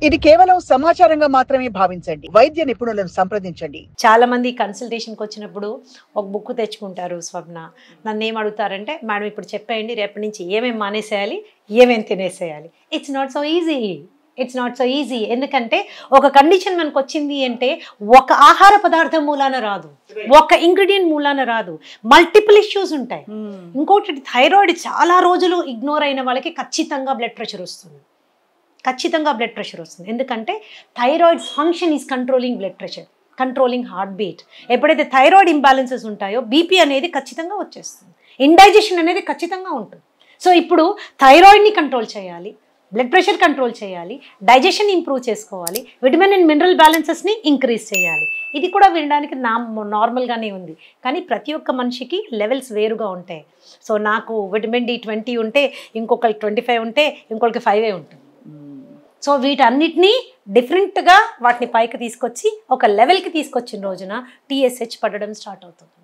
ఇది కేవలం సమాచారంగా మాత్రమే భావించండి. వైద్య నిపుణులను సంప్రదించండి. చాలా మంది కన్సల్టేషన్కి వచ్చినప్పుడు ఒక బుక్ తెచ్చుకుంటారు. స్వప్న నన్ను ఏం అడుగుతారంటే, మేడం ఇప్పుడు చెప్పేయండి రేపటి నుంచి ఏమేమి మానేసేయాలి, ఏమేమి తినేసేయాలి. It's not so easy. ఎందుకంటే ఒక కండిషన్ మనకు వచ్చింది అంటే ఒక ఆహార పదార్థం మూలాన రాదు, ఒక ఇంగ్రీడియంట్ మూలాన రాదు, మల్టిపుల్ ఇష్యూస్ ఉంటాయి. ఇంకోటి థైరాయిడ్ చాలా రోజులు ఇగ్నోర్ అయిన వాళ్ళకి ఖచ్చితంగా బ్లడ్ ప్రెషర్ వస్తుంది. ఎందుకంటే thyroid function is controlling blood pressure, controlling heart beat. ఎప్పుడైతే థైరాయిడ్ ఇంబ్యాలెన్సెస్ ఉంటాయో బీపీ అనేది ఖచ్చితంగా వచ్చేస్తుంది, ఇండైజెషన్ అనేది ఖచ్చితంగా ఉంటుంది. సో ఇప్పుడు థైరాయిడ్ని కంట్రోల్ చేయాలి, బ్లడ్ ప్రెషర్ కంట్రోల్ చేయాలి, డైజెషన్ ఇంప్రూవ్ చేసుకోవాలి, విటమిన్ అండ్ మినరల్ బ్యాలెన్సెస్ని ఇంక్రీజ్ చేయాలి. ఇది కూడా వినడానికి నార్మల్గానే ఉంది, కానీ ప్రతి ఒక్క మనిషికి లెవెల్స్ వేరుగా ఉంటాయి. సో నాకు విటమిన్ D20 ఉంటే ఇంకొకరికి 25 ఉంటే ఇంకొకరికి 5 ఉంటుంది. సో వీటన్నిటినీ డిఫరెంట్గా వాటిని పైకి తీసుకొచ్చి ఒక లెవెల్కి తీసుకొచ్చిన రోజున TSH పడడం స్టార్ట్ అవుతుంది.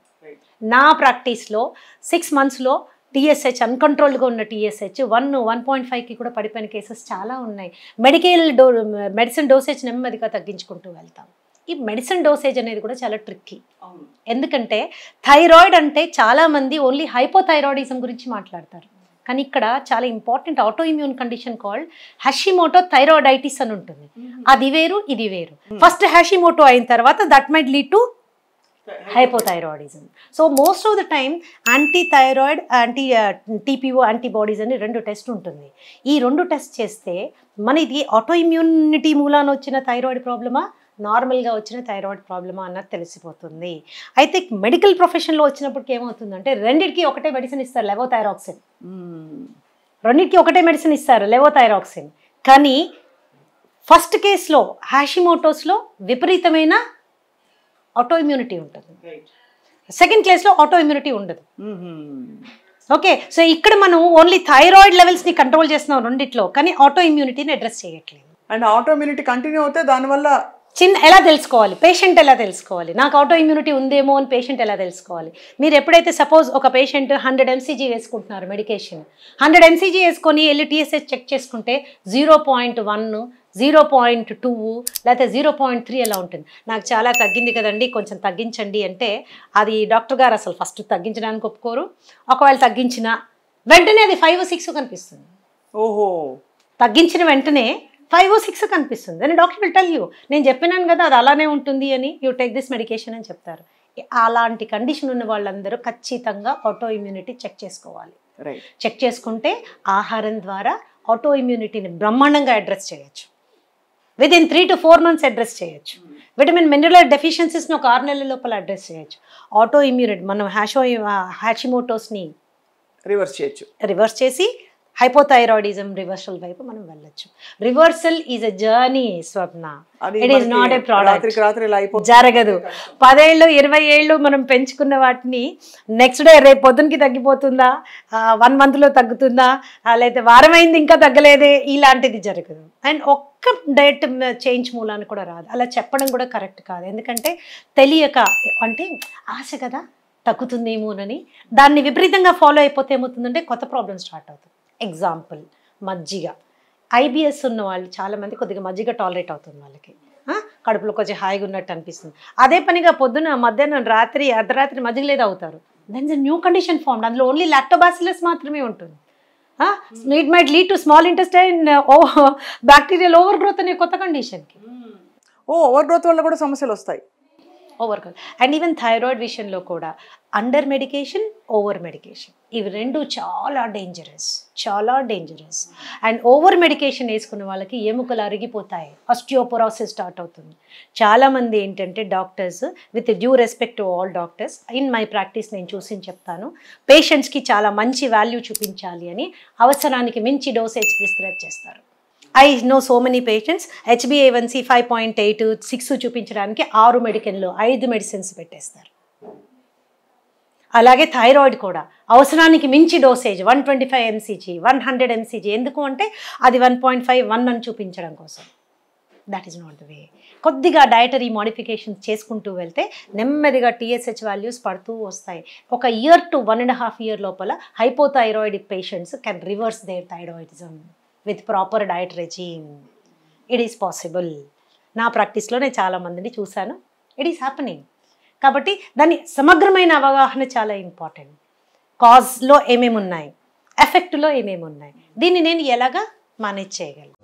నా ప్రాక్టీస్లో 6 monthsలో TSH అన్కంట్రోల్డ్గా ఉన్న TSH 1.5కి కూడా పడిపోయిన కేసెస్ చాలా ఉన్నాయి. మెడిసిన్ డోసేజ్ నెమ్మదిగా తగ్గించుకుంటూ వెళ్తాం. ఈ మెడిసిన్ డోసేజ్ అనేది కూడా చాలా ట్రిక్కీ. ఎందుకంటే థైరాయిడ్ అంటే చాలామంది ఓన్లీ హైపోథైరాయిడిజం గురించి మాట్లాడతారు, కానీ ఇక్కడ చాలా important auto immune condition called Hashimoto thyroiditis అని ఉంటుంది. అది వేరు, ఇది వేరు. ఫస్ట్ హషిమోటో అయిన తర్వాత that might lead to hypothyroidism. So most of the time antithyroid, TPO antibodies అని 2 టెస్ట్ ఉంటుంది. ఈ 2 టెస్ట్ చేస్తే మన ఇది ఆటో ఇమ్యూనిటీ మూలాన వచ్చిన థైరాయిడ్ ప్రాబ్లమా, నార్మల్గా వచ్చిన థైరాయిడ్ ప్రాబ్లమా అన్నది తెలిసిపోతుంది. అయితే మెడికల్ ప్రొఫెషన్లో వచ్చినప్పటికి ఏమవుతుందంటే రెండింటికి ఒకటే మెడిసిన్ ఇస్తారు, లెవోథైరాక్సిన్. రెండింటికి ఒకటే మెడిసిన్ ఇస్తారు, లెవోథైరాక్సిన్. కానీ ఫస్ట్ కేసులో హాషిమోటోస్లో విపరీతమైన ఆటో ఇమ్యూనిటీ ఉంటుంది, సెకండ్ కేసులో ఆటో ఇమ్యూనిటీ ఉండదు. ఓకే, సో ఇక్కడ మనం ఓన్లీ థైరాయిడ్ లెవెల్స్ని కంట్రోల్ చేస్తున్నాం రెండిట్లో, కానీ ఆటో ఇమ్యూనిటీని అడ్రస్ చేయట్లేదు. అండ్ ఆటో ఇమ్యూనిటీ కంటిన్యూ అవుతే దానివల్ల ఎలా తెలుసుకోవాలి, పేషెంట్ ఎలా తెలుసుకోవాలి నాకు ఆటో ఇమ్యూనిటీ ఉందేమో అని పేషెంట్ ఎలా తెలుసుకోవాలి? మీరు ఎప్పుడైతే సపోజ్ ఒక పేషెంట్ 100 mcg వేసుకుంటున్నారు మెడికేషన్, 100 mcg వేసుకొని వెళ్ళి TSH చెక్ చేసుకుంటే 0.1, 0.2 లేకపోతే 0.3 ఎలా ఉంటుంది. నాకు చాలా తగ్గింది కదండి కొంచెం తగ్గించండి అంటే అది డాక్టర్ గారు అసలు ఫస్ట్ తగ్గించడానికి ఒప్పుకోరు. ఒకవేళ తగ్గించిన వెంటనే అది 5 or 6 కనిపిస్తుంది. ఓహో, తగ్గించిన వెంటనే 5 or 6 కనిపిస్తుంది. అని డాక్టర్ విల్ టెల్ యూ, నేను చెప్పినాను కదా అది అలానే ఉంటుంది అని, యూ టేక్ దిస్ మెడికేషన్ అని చెప్తారు. అలాంటి కండిషన్ ఉన్న వాళ్ళందరూ ఖచ్చితంగా ఆటో ఇమ్యూనిటీ చెక్ చేసుకోవాలి. చెక్ చేసుకుంటే ఆహారం ద్వారా ఆటో ఇమ్యూనిటీని బ్రహ్మాండంగా అడ్రస్ చేయొచ్చు. విదిన్ 3 to 4 months అడ్రస్ చేయొచ్చు. విటమిన్ మినరల్ డెఫిషియన్సీస్ని ఒక 6 నెలల లోపల అడ్రస్ చేయొచ్చు. ఆటో ఇమ్యూనిటీ మనం హాషిమోటోస్ని రివర్స్ చేసి హైపోథైరాయిడిజం రివర్సల్ వైపు మనం వెళ్ళొచ్చు. Reversal is a journey Swapna, it is not a product. జరగదు. 10 ఏళ్ళు 20 ఏళ్ళు మనం పెంచుకున్న వాటిని నెక్స్ట్ డే రేపు పొద్దునకి తగ్గిపోతుందా, 1 monthలో తగ్గుతుందా, లేకపోతే వారం అయింది ఇంకా తగ్గలేదే, ఇలాంటిది జరగదు. అండ్ ఒక్క డైట్ చేంజ్ మూలాన్ని కూడా రాదు. అలా చెప్పడం కూడా కరెక్ట్ కాదు, ఎందుకంటే తెలియక అంటే ఆశ కదా తగ్గుతుందేమోనని దాన్ని విపరీతంగా ఫాలో అయిపోతే ఏమవుతుందంటే కొత్త ప్రాబ్లమ్ స్టార్ట్ అవుతుంది. ఎగ్జాంపుల్ మజ్జిగ, IBS ఉన్న వాళ్ళు చాలామంది కొద్దిగా మజ్జిగ టాలరేట్ అవుతుంది, వాళ్ళకి కడుపులో కొంచెం హాయిగా ఉన్నట్టు అనిపిస్తుంది. అదే పనిగా పొద్దున మధ్యాహ్నం రాత్రి అర్ధరాత్రి మజ్జిగ లేదు అవుతారు, then is new condition formed. అందులో ఓన్లీ లాక్టోబాసిల్లస్ మాత్రమే ఉంటుంది. It might lead to small intestine bacterial over growth అనే కొత్త కండిషన్కి. ఓవర్ గ్రోత్ వల్ల కూడా సమస్యలు వస్తాయి. ఓవర్కాల్ అండ్ ఈవెన్ థైరాయిడ్ విషయంలో కూడా అండర్ మెడికేషన్, ఓవర్ మెడికేషన్, ఇవి 2 చాలా డేంజరస్. అండ్ ఓవర్ మెడికేషన్ వేసుకున్న వాళ్ళకి ఎముకలు అరిగిపోతాయి, ఆస్టియోపోరోసిస్ స్టార్ట్ అవుతుంది. చాలామంది ఏంటంటే doctors, with due respect to all doctors, in my practice నేను చూసి చెప్తాను, పేషెంట్స్కి చాలా మంచి వాల్యూ చూపించాలి అని అవసరానికి మించి డోసేజ్ ప్రిస్క్రైబ్ చేస్తారు. I know so many patients HbA1c 5.8, 6 చూపించడానికి 6 మెడికల్లో 5 మెడిసిన్స్ పెట్టేస్తారు. అలాగే థైరాయిడ్ కూడా అవసరానికి మించి డోసేజ్ 125 mcg, 100 mcg. ఎందుకు అంటే అది 1.5, 1 అని చూపించడం కోసం. That is not the way. కొద్దిగా డయటరీ మోడిఫికేషన్స్ చేసుకుంటూ వెళ్తే నెమ్మదిగా TSH వాల్యూస్ పడుతూ వస్తాయి. ఒక ఇయర్ టు 1.5 year లోపల hypothyroid patients can reverse their thyroidism with proper diet regime. It is possible. నా ప్రాక్టీస్లో నేను చాలామందిని చూశాను. It is happening. కాబట్టి దాని సమగ్రమైన అవగాహన చాలా ఇంపార్టెంట్. కాజ్లో ఏమేమి ఉన్నాయి, ఎఫెక్ట్లో ఏమేమి ఉన్నాయి, దీన్ని నేను ఎలాగా మేనేజ్ చేయగలను.